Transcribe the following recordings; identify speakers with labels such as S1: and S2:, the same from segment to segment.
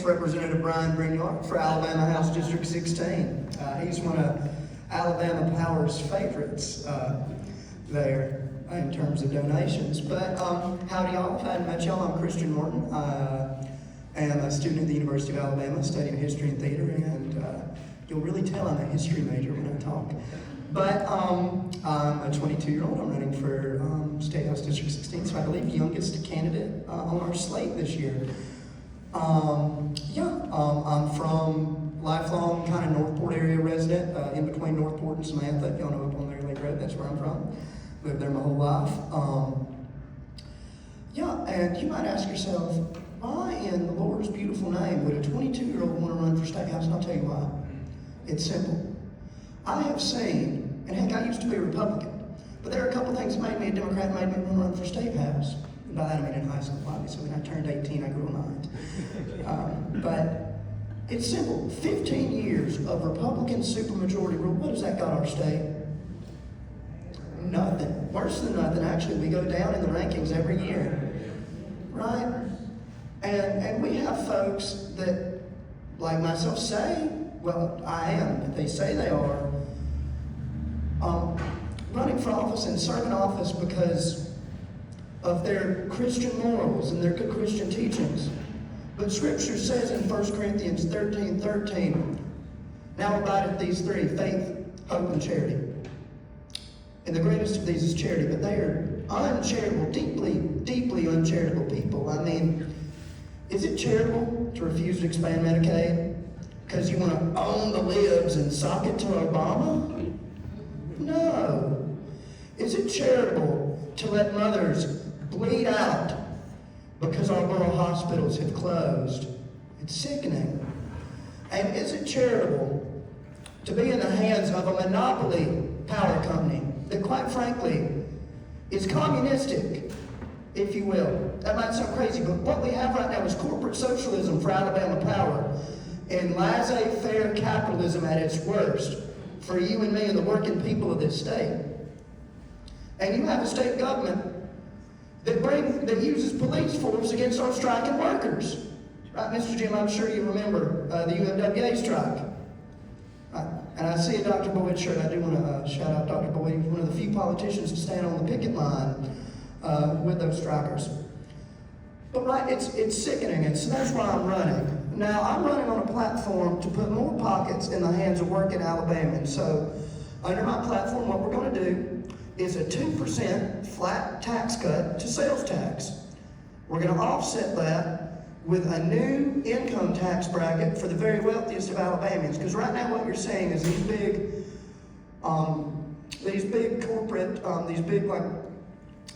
S1: Representative Brian Grignard for Alabama House District 16. He's one of Alabama Power's favorites there in terms of donations. But howdy y'all, if I hadn't met y'all, I'm Christian Morton. I am a student at the University of Alabama studying history and theater, and you'll really tell I'm a history major when I talk. But I'm a 22-year-old. I'm running for State House District 16, so I believe youngest candidate on our slate this year. I'm from lifelong kind of Northport area resident, in between Northport and Samantha. If y'all know up on Mary Lake Road, that's where I'm from. Lived there my whole life. And you might ask yourself, why in the Lord's beautiful name would a 22-year-old want to run for State House? And I'll tell you why. It's simple. I have seen, and heck, I used to be a Republican, but there are a couple things that made me a Democrat and made me want to run for State House. And by that I mean in high school, obviously. When I turned 18, I grew a mind. But it's simple. 15 years of Republican supermajority rule. What has that got our state? Nothing. Worse than nothing, actually. We go down in the rankings every year. Right? And we have folks that, like myself, say, well, I am, but they say they are, running for office and serving office because of their Christian morals and their good Christian teachings. But Scripture says in 1 Corinthians 13:13, now abideth these three, faith, hope, and charity. And the greatest of these is charity, but they are uncharitable, deeply, deeply uncharitable people. I mean, is it charitable to refuse to expand Medicaid because you want to own the libs and sock it to Obama? No. Is it charitable to let mothers bleed out because our rural hospitals have closed? It's sickening. And is it charitable to be in the hands of a monopoly power company that, quite frankly, is communistic, if you will? That might sound crazy, but what we have right now is corporate socialism for Alabama Power and laissez-faire capitalism at its worst for you and me and the working people of this state. And you have a state government that uses police force against our striking workers. Right, Mr. Jim, I'm sure you remember the UMWA strike. Right. And I see a Dr. Boyd shirt. I do want to shout out Dr. Boyd. He's one of the few politicians to stand on the picket line with those strikers. But right, it's sickening, and so that's why I'm running. Now, I'm running on a platform to put more pockets in the hands of working Alabamans. So, under my platform, what we're going to do is a 2% flat tax cut to sales tax. We're going to offset that with a new income tax bracket for the very wealthiest of Alabamians. Because right now what you're seeing is these big corporate, these big, like,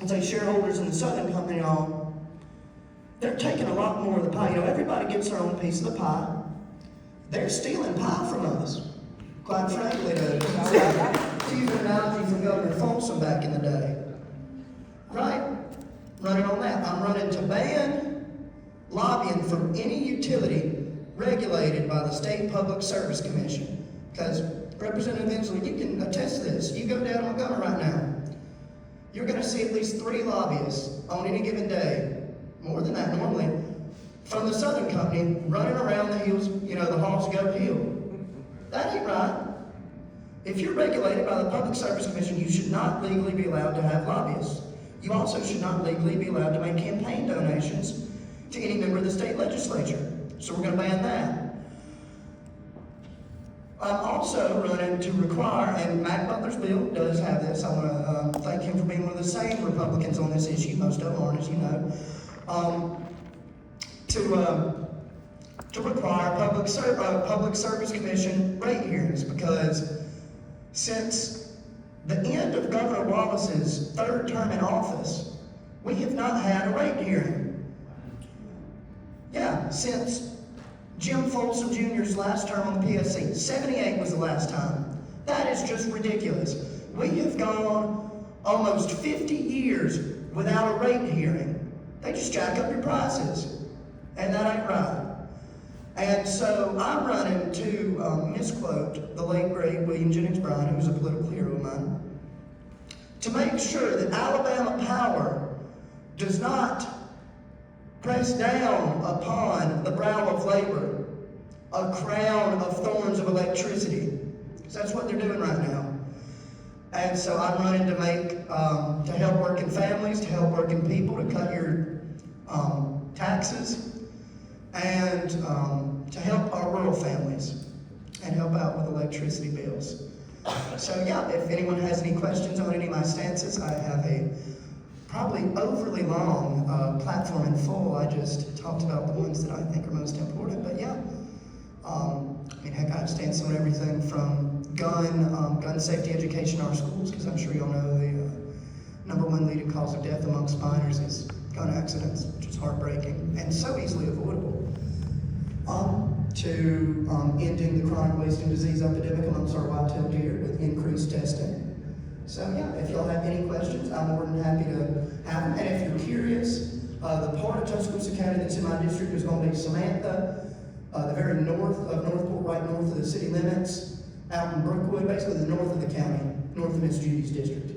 S1: let's say shareholders in the Southern Company, they're taking a lot more of the pie. You know, everybody gets their own piece of the pie. They're stealing pie from us, quite frankly, to use an analogy from Governor Folsom back in the day. Right? Running on that. I'm running to ban lobbying from any utility regulated by the State Public Service Commission. Because, Representative Inslee, you can attest to this. You go down Montgomery right now, you're going to see at least 3 lobbyists on any given day, more than that normally, from the Southern Company running around the hills, the halls go hill. That ain't right. If you're regulated by the Public Service Commission, you should not legally be allowed to have lobbyists. You also should not legally be allowed to make campaign donations to any member of the state legislature. So we're going to ban that. I'm also running to require, and Mac Butler's bill does have this. I want to thank him for being one of the same Republicans on this issue. Most of them aren't, as you know. To require Public Service Commission rate hearings, because since the end of Governor Wallace's 3rd term in office, we have not had a rate hearing. Yeah, since Jim Folsom Jr.'s last term on the PSC. 78 was the last time. That is just ridiculous. We have gone almost 50 years without a rate hearing. They just jack up your prices, and that ain't right. And so I'm running to misquote the late great William Jennings Bryan, who was a political hero of mine, to make sure that Alabama Power does not pressed down upon the brow of labor, a crown of thorns of electricity. So that's what they're doing right now. And so I'm running to to help working families, to help working people, to cut your taxes, and to help our rural families, and help out with electricity bills. So yeah, if anyone has any questions on any of my stances, I have a probably overly long platform in full. I just talked about the ones that I think are most important, but yeah. I mean, heck, I have stances on everything from gun safety education in our schools, because I'm sure y'all know the #1 leading cause of death amongst minors is gun accidents, which is heartbreaking and so easily avoidable. To ending the chronic wasting disease epidemic amongst our white-tailed deer with increased testing. So yeah, if y'all have any questions, I'm more than happy to have them. And if you're curious, the part of Tuscaloosa County that's in my district is going to be Samantha, the very north of Northport, right north of the city limits, out in Brookwood, basically the north of the county, north of Miss Judy's district.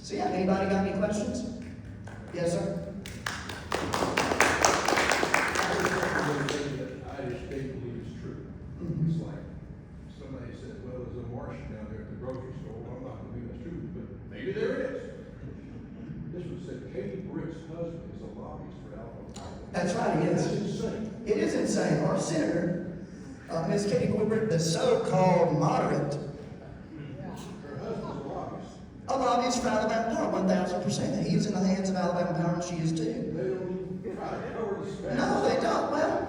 S1: So yeah, anybody got any questions? Yes, sir?
S2: I just can't believe it's true. It's like somebody said, well, there's a Martian down there at the grocery store. Well, I'm not going to believe that's true, but maybe there is. This was said, Katie Britt's husband is a lobbyist for Alabama.
S1: That's right, he is.
S2: That's insane.
S1: It is insane. Our senator, Ms. Katie Britt, the so-called moderate,
S2: Her husband's a lobbyist.
S1: a lobbyist for Alabama Power, 1,000%. He is in the hands of Alabama Power, and she is too.
S2: They don't even try to cover the space.
S1: No, they don't. Well,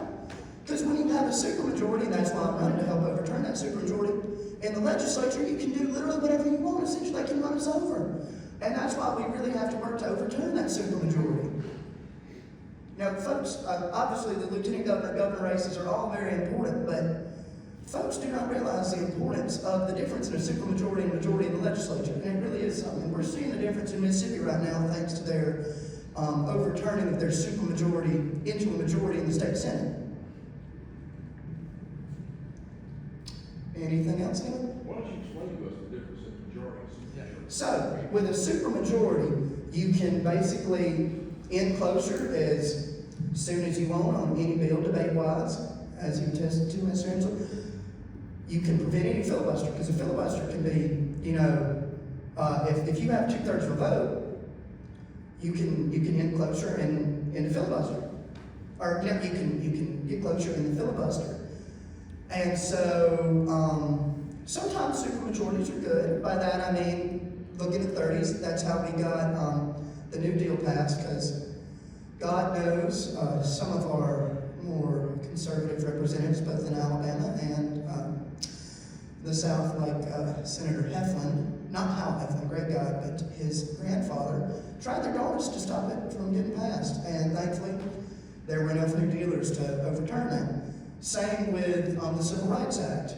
S1: because when you have a supermajority, and that's why I'm running to help overturn that supermajority, in the legislature, you can do literally whatever you want. Essentially, they can run us over. And that's why we really have to work to overturn that supermajority. Now, folks, obviously the lieutenant governor races are all very important, but folks do not realize the importance of the difference in a supermajority and majority in the legislature. And it really is something. We're seeing the difference in Mississippi right now thanks to their overturning of their supermajority into a majority in the state senate. Anything else, Neil?
S2: Why don't you explain to us the difference in majorities? Yeah.
S1: So, with a supermajority, you can basically end cloture as soon as you want on any bill, debate-wise, as you attested to, Mr. Angela. You can prevent any filibuster, because a filibuster can be, if you have 2/3 of a vote, you can end cloture and end a filibuster, or you can get cloture in the filibuster. And so sometimes supermajorities are good. By that I mean, look at the 30s. That's how we got the New Deal passed, because God knows some of our more conservative representatives, both in Alabama and the South, like Senator Heflin, not Hal Heflin, great guy, but his grandfather, tried their darndest to stop it from getting passed. And thankfully, there were enough New Dealers to overturn that. Same with the Civil Rights Act.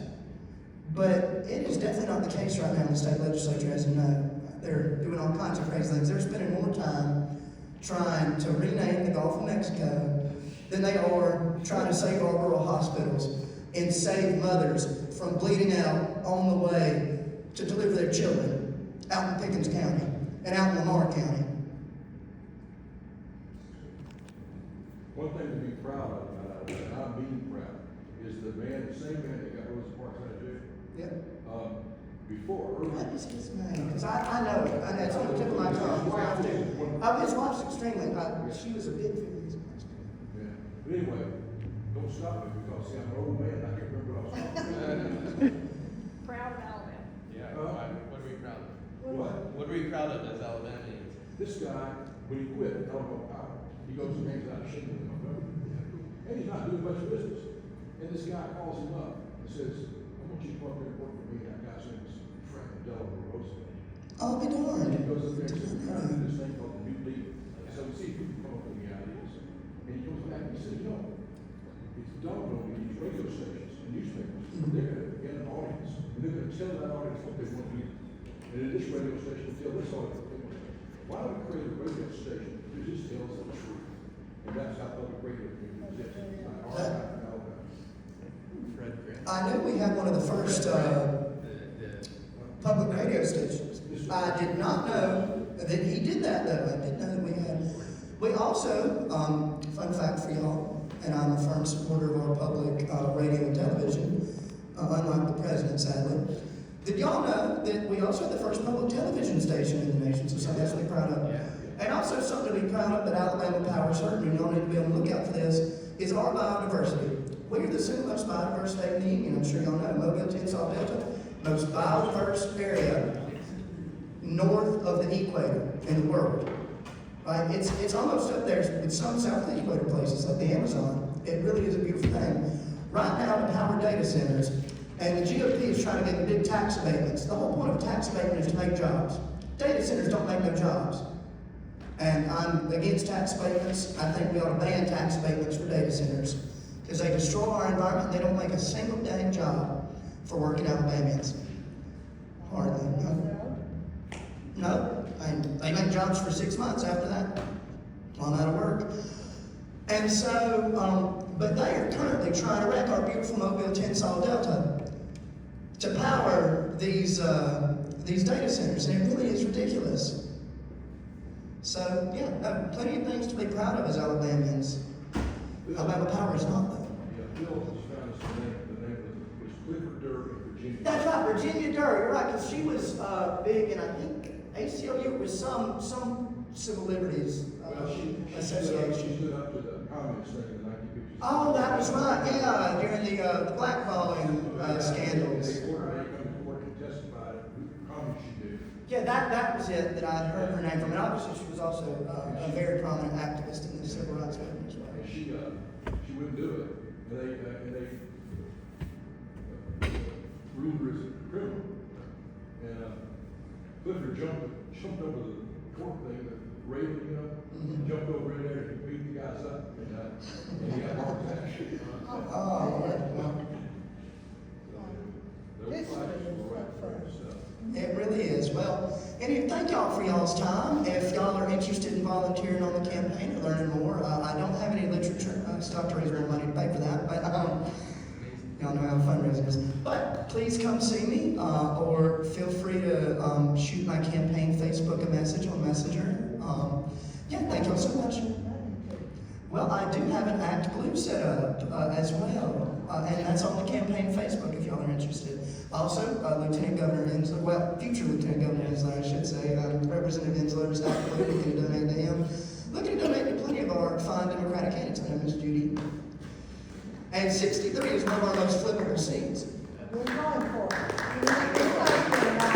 S1: But it is definitely not the case right now in the state legislature, as you know. They're doing all kinds of crazy things. They're spending more time trying to rename the Gulf of Mexico than they are trying to save our rural hospitals and save mothers from bleeding out on the way to deliver their children out in Pickens County and out in Lamar County.
S2: One thing to be proud of, and I'm being proud, is the same man that got Rosa Parks out of jail.
S1: Yep.
S2: Before,
S1: What is his name? Because I know it. It's on the tip of my tongue. His wife's extremely, she was a big fan.
S2: Yeah. But anyway, don't stop me because, see, I'm an old man, I can't remember what I was talking about.
S3: Proud of Alabama.
S4: Yeah, what are we proud of?
S2: What?
S4: What are we proud of as Alabamians?
S2: This guy, when he quit, Alabama Power, he goes and hangs out shingles in Montgomery. And he's not doing much business. And this guy calls him up and says, I want you to come up here and work for me. That guy's name is Frank Delaware Roosevelt.
S1: I'll be
S2: And he
S1: darned.
S2: goes up there and says, we're trying to do this thing called the New Deal. So we see if we can come up with the ideas. And he comes back and he says, it's dawned on me, these radio stations and newspapers, they're going to get an audience. And they're going to tell that audience what they want to hear. And then this radio station will tell this audience what they want to hear. Why don't we create a radio station that just tells the truth? And that's how public radio community exists.
S4: Fred Grant.
S1: I know we had one of the first public radio stations. I did not know that he did that, though. I didn't know that we had We also, fun fact for y'all, and I'm a firm supporter of our public radio and television, unlike the president, sadly. Did y'all know that we also have the first public television station in the nation, so something else to be proud of?
S4: Yeah.
S1: And also something to be proud of that Alabama powers her, and y'all need to be on the lookout for this, is our biodiversity. We're the single most biodiverse state in the union. I'm sure y'all know, Mobile, Tensas Delta, most biodiverse area north of the equator in the world. Right? It's almost up there with some south of the equator places like the Amazon. It really is a beautiful thing. Right now, to power data centers, and the GOP is trying to get big tax abatements. The whole point of tax abatement is to make jobs. Data centers don't make no jobs. And I'm against tax abatements. I think we ought to ban tax abatements for data centers because they destroy our environment. They don't make a single dang job for working Alabamians. Hardly. No. And they make jobs for 6 months after that. I'm out of work. And so, but they are currently trying to wreck our beautiful Mobile, Tensas Delta to power these data centers, and it really is ridiculous. So, yeah, plenty of things to be proud of as Alabamians. Alabama Power is not, though.
S2: Yeah, Bill has found us the name was Clifford Durr in Virginia.
S1: That's right, Virginia Durr, you're right, because she was big in, I think, ACLU was some civil liberties
S2: Well, she
S1: association.
S2: stood up to the comments thing in the 1950s.
S1: Oh, that was right, yeah, during the blackballing scandals.
S2: They ordered her to come to court and testify to the comments she did.
S1: Yeah, that was it that I had heard her name from, and obviously she was also a very prominent activist in the civil rights movement as well.
S2: And she wouldn't do it, and they ruled her as a criminal. And Clifford jumped over the court thing, the railing, you know, jumped over in there and beat the guys up, and he got a heart attack.
S1: Oh, well,
S2: Those flags were right for and stuff.
S1: it really is. Well, and thank y'all for y'all's time. If y'all are interested in volunteering on the campaign or learning more, I don't have any literature. I still have to raise my money to pay for that, but y'all know how fundraising is. But please come see me, or feel free to shoot my campaign Facebook a message on Messenger. Yeah, thank y'all so much. Well, I do have an Act Blue set up as well, and that's on the campaign Facebook if y'all are interested. Also, Lieutenant Governor Insler, well, future Lieutenant Governor Insler, I should say, Representative Insler's Act Blue, you can donate to him. Looking to donate to plenty of our fine Democratic candidates. I know Ms. Judy. And 63 is one of our most flippable seats.
S5: We're going for it.